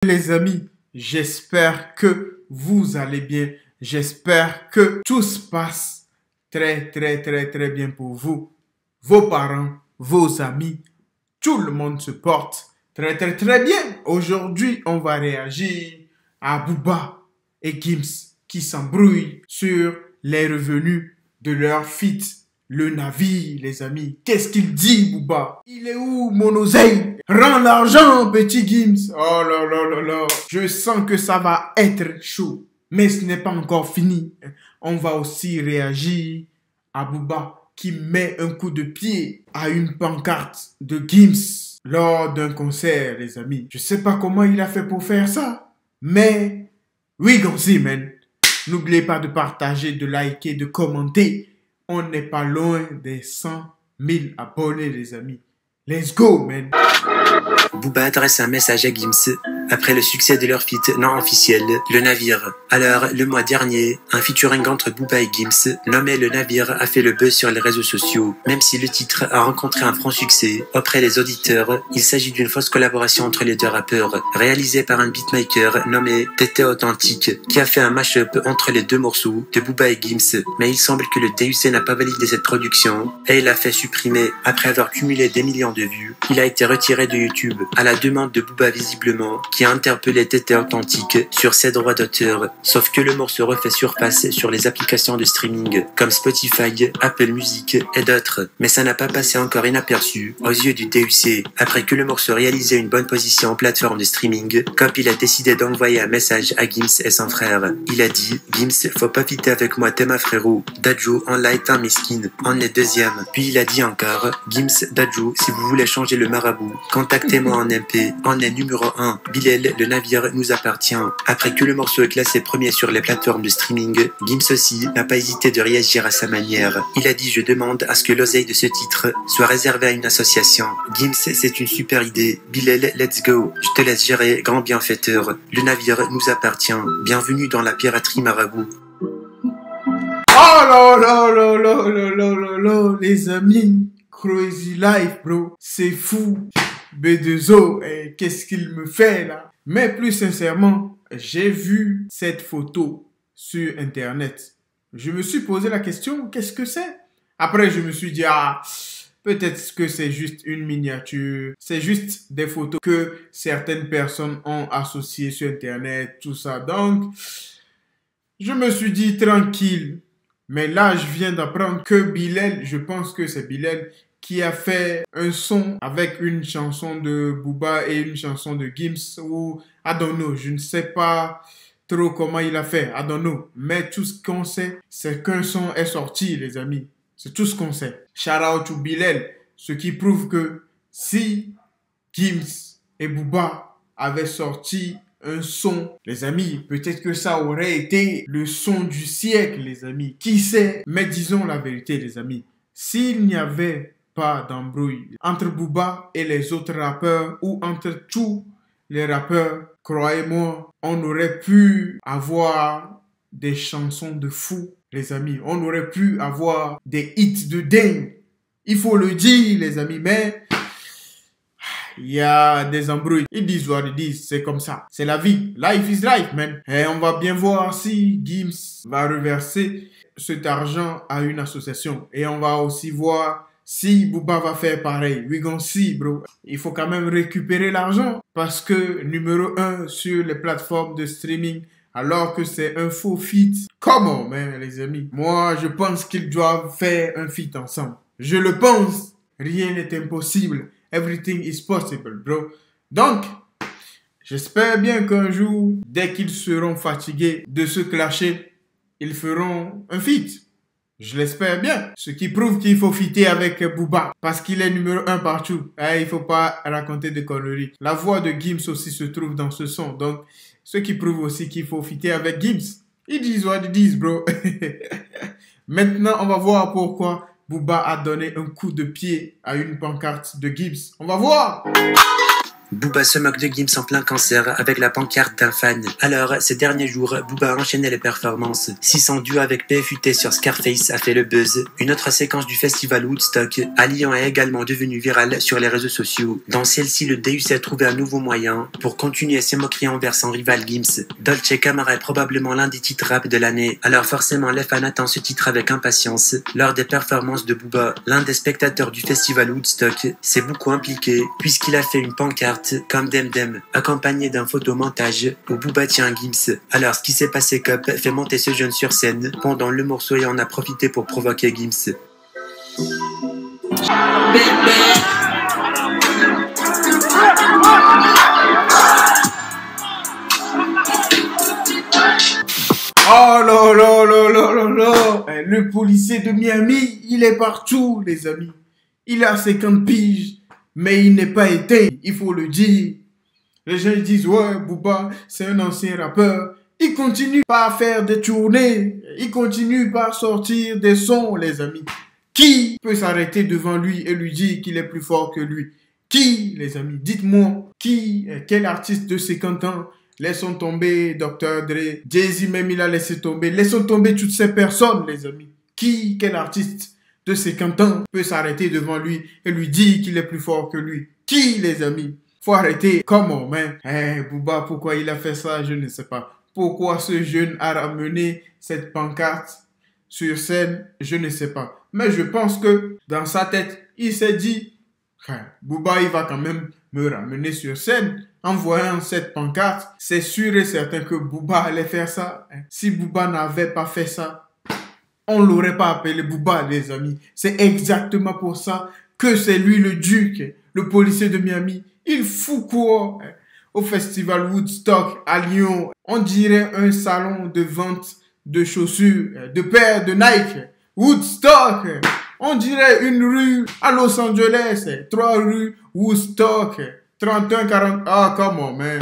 Les amis, j'espère que vous allez bien. J'espère que tout se passe très bien pour vous. Vos parents, vos amis, tout le monde se porte très bien. Aujourd'hui, on va réagir à Booba et Gims qui s'embrouillent sur les revenus de leur feat. Le navire, les amis. Qu'est-ce qu'il dit, Booba? Il est où, mon oseille? Rends l'argent, petit Gims. Oh là là là là. Je sens que ça va être chaud. Mais ce n'est pas encore fini. On va aussi réagir à Booba qui met un coup de pied à une pancarte de Gims lors d'un concert, les amis. Je sais pas comment il a fait pour faire ça. Mais, we gon' see, man. N'oubliez pas de partager, de liker, de commenter. On n'est pas loin des 100 000 abonnés, les amis. Let's go, man. Booba adresse un message à Gims après le succès de leur feat non officiel, Le Navire. Alors, le mois dernier, un featuring entre Booba et Gims, nommé Le Navire, a fait le buzz sur les réseaux sociaux. Même si le titre a rencontré un franc succès auprès des auditeurs, il s'agit d'une fausse collaboration entre les deux rappeurs, réalisée par un beatmaker nommé Tété Authentique, qui a fait un mash-up entre les deux morceaux de Booba et Gims. Mais il semble que le DUC n'a pas validé cette production et il l'a fait supprimer après avoir cumulé des millions de vues. Il a été retiré de YouTube à la demande de Booba visiblement, qui a interpellé Tété Authentique sur ses droits d'auteur. Sauf que le morceau refait surface sur les applications de streaming comme Spotify, Apple Music et d'autres. Mais ça n'a pas passé encore inaperçu aux yeux du DUC. Après que le morceau réalisait une bonne position en plateforme de streaming, Cop il a décidé d'envoyer un message à Gims et son frère. Il a dit: Gims, faut pas fitter avec moi, t'es ma frérot. Dadju, on l'a éteint miskin, on est deuxième. Puis il a dit encore: Gims, Dadju, si vous voulez changer le marabout, contactez-moi en MP, on est numéro 1. Bilal, Le Navire nous appartient. Après que le morceau est classé premier sur les plateformes de streaming, Gims aussi n'a pas hésité de réagir à sa manière. Il a dit: je demande à ce que l'oseille de ce titre soit réservé à une association. Gims, c'est une super idée. Bilal, let's go. Je te laisse gérer, grand bienfaiteur. Le Navire nous appartient. Bienvenue dans la piraterie marabout. Oh là là là là là là là là, les amis. Crazy life, bro. C'est fou. B2O, qu'est-ce qu'il me fait là? Mais plus sincèrement, j'ai vu cette photo sur internet. Je me suis posé la question, qu'est-ce que c'est? Après, je me suis dit, peut-être que c'est juste une miniature. C'est juste des photos que certaines personnes ont associées sur internet, tout ça. Donc, je me suis dit, tranquille. Mais là, je viens d'apprendre que Bilal, je pense que c'est Bilal, qui a fait un son avec une chanson de Booba et une chanson de Gims ou I don't know, je ne sais pas trop comment il a fait, I don't know. Mais tout ce qu'on sait, c'est qu'un son est sorti, les amis. C'est tout ce qu'on sait. Shout out to Bilal, ce qui prouve que si Gims et Booba avaient sorti un son, les amis, peut-être que ça aurait été le son du siècle, les amis. Qui sait? Mais disons la vérité, les amis. S'il n'y avait pas d'embrouille entre Booba et les autres rappeurs ou entre tous les rappeurs, croyez-moi, on aurait pu avoir des chansons de fou, les amis. On aurait pu avoir des hits de dingue. Il faut le dire, les amis, mais il y a des embrouilles. Ils disent what ils disent, c'est comme ça. C'est la vie. Life is life, man. Et on va bien voir si Gims va reverser cet argent à une association. Et on va aussi voir si Booba va faire pareil. We gon' see, bro. Il faut quand même récupérer l'argent parce que numéro 1 sur les plateformes de streaming alors que c'est un faux feat. Comment, man, les amis? Moi, je pense qu'ils doivent faire un feat ensemble. Je le pense. Rien n'est impossible. Everything is possible, bro. Donc, j'espère bien qu'un jour, dès qu'ils seront fatigués de se clasher, ils feront un feat. Je l'espère bien. Ce qui prouve qu'il faut fitter avec Booba. Parce qu'il est numéro 1 partout. Il faut pas raconter des conneries. La voix de Gims aussi se trouve dans ce son. Donc, ce qui prouve aussi qu'il faut fitter avec Gims. Ils disent what ils disent, bro. Maintenant, on va voir pourquoi Booba a donné un coup de pied à une pancarte de Gims. On va voir. Booba se moque de Gims en plein concert avec la pancarte d'un fan. Alors, ces derniers jours, Booba a enchaîné les performances. 600 duos avec PFUT sur Scarface a fait le buzz. Une autre séquence du festival Woodstock à Lyon est également devenue virale sur les réseaux sociaux. Dans celle-ci, le Deus a trouvé un nouveau moyen pour continuer ses moqueries envers son rival Gims. Dolce Camara est probablement l'un des titres rap de l'année. Alors forcément, les fans attendent ce titre avec impatience. Lors des performances de Booba, l'un des spectateurs du festival Woodstock s'est beaucoup impliqué puisqu'il a fait une pancarte comme Demdem, accompagné d'un photomontage où Booba tient Gims. Alors ce qui s'est passé Cop fait monter ce jeune sur scène pendant le morceau et en a profité pour provoquer Gims. Oh là là là là là là. Le policier de Miami, il est partout, les amis. Il a 50 piges, mais il n'est pas éteint, il faut le dire. Les gens ils disent, ouais, Booba, c'est un ancien rappeur. Il continue par faire des tournées, il continue par sortir des sons, les amis. Qui peut s'arrêter devant lui et lui dire qu'il est plus fort que lui? Qui, les amis? Dites-moi, qui, quel artiste de 50 ans? Laissons tomber Dr. Dre, Jay-Z même il a laissé tomber. Laissons tomber toutes ces personnes, les amis. Qui, quel artiste de 50 ans peut s'arrêter devant lui et lui dire qu'il est plus fort que lui? Qui, les amis? Faut arrêter. Comment, man? Booba, pourquoi il a fait ça? Je ne sais pas. Pourquoi ce jeune a ramené cette pancarte sur scène? Je ne sais pas. Mais je pense que dans sa tête, il s'est dit, Booba, il va quand même me ramener sur scène. En voyant cette pancarte, c'est sûr et certain que Booba allait faire ça. Si Booba n'avait pas fait ça, on l'aurait pas appelé Booba, les amis. C'est exactement pour ça que c'est lui le duc, le policier de Miami. Il fout quoi au festival Woodstock à Lyon? On dirait un salon de vente de chaussures, de paires de Nike. Woodstock, on dirait une rue à Los Angeles, 3 rues Woodstock. 31, 40, come on, man.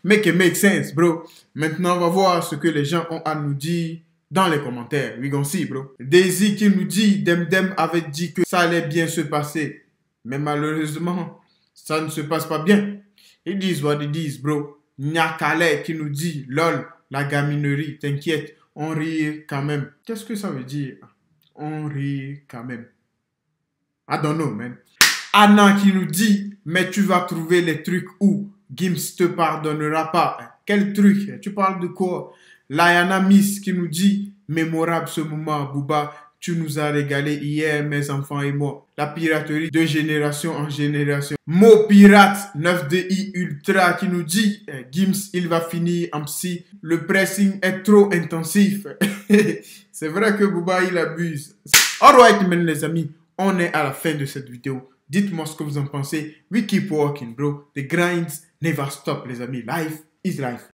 Make it make sense, bro. Maintenant, on va voir ce que les gens ont à nous dire dans les commentaires. We gonna see, bro. Daisy qui nous dit, Demdem avait dit que ça allait bien se passer. Mais malheureusement, ça ne se passe pas bien. Ils disent what ils disent, bro. Nyakale qui nous dit, lol, la gaminerie, t'inquiète, on rit quand même. Qu'est-ce que ça veut dire? On rit quand même. I don't know, man. Anna qui nous dit, mais tu vas trouver les trucs où Gims te pardonnera pas. Quel truc? Tu parles de quoi? Layana Miss qui nous dit, mémorable ce moment, Booba, tu nous as régalé hier, mes enfants et moi. La piraterie de génération en génération. Mo Pirate 9DI Ultra qui nous dit, Gims, il va finir en psy. Le pressing est trop intensif. C'est vrai que Booba, il abuse. Alright, les amis, on est à la fin de cette vidéo. Dites-moi ce que vous en pensez. We keep working, bro. The grinds never stop, les amis. Life is life.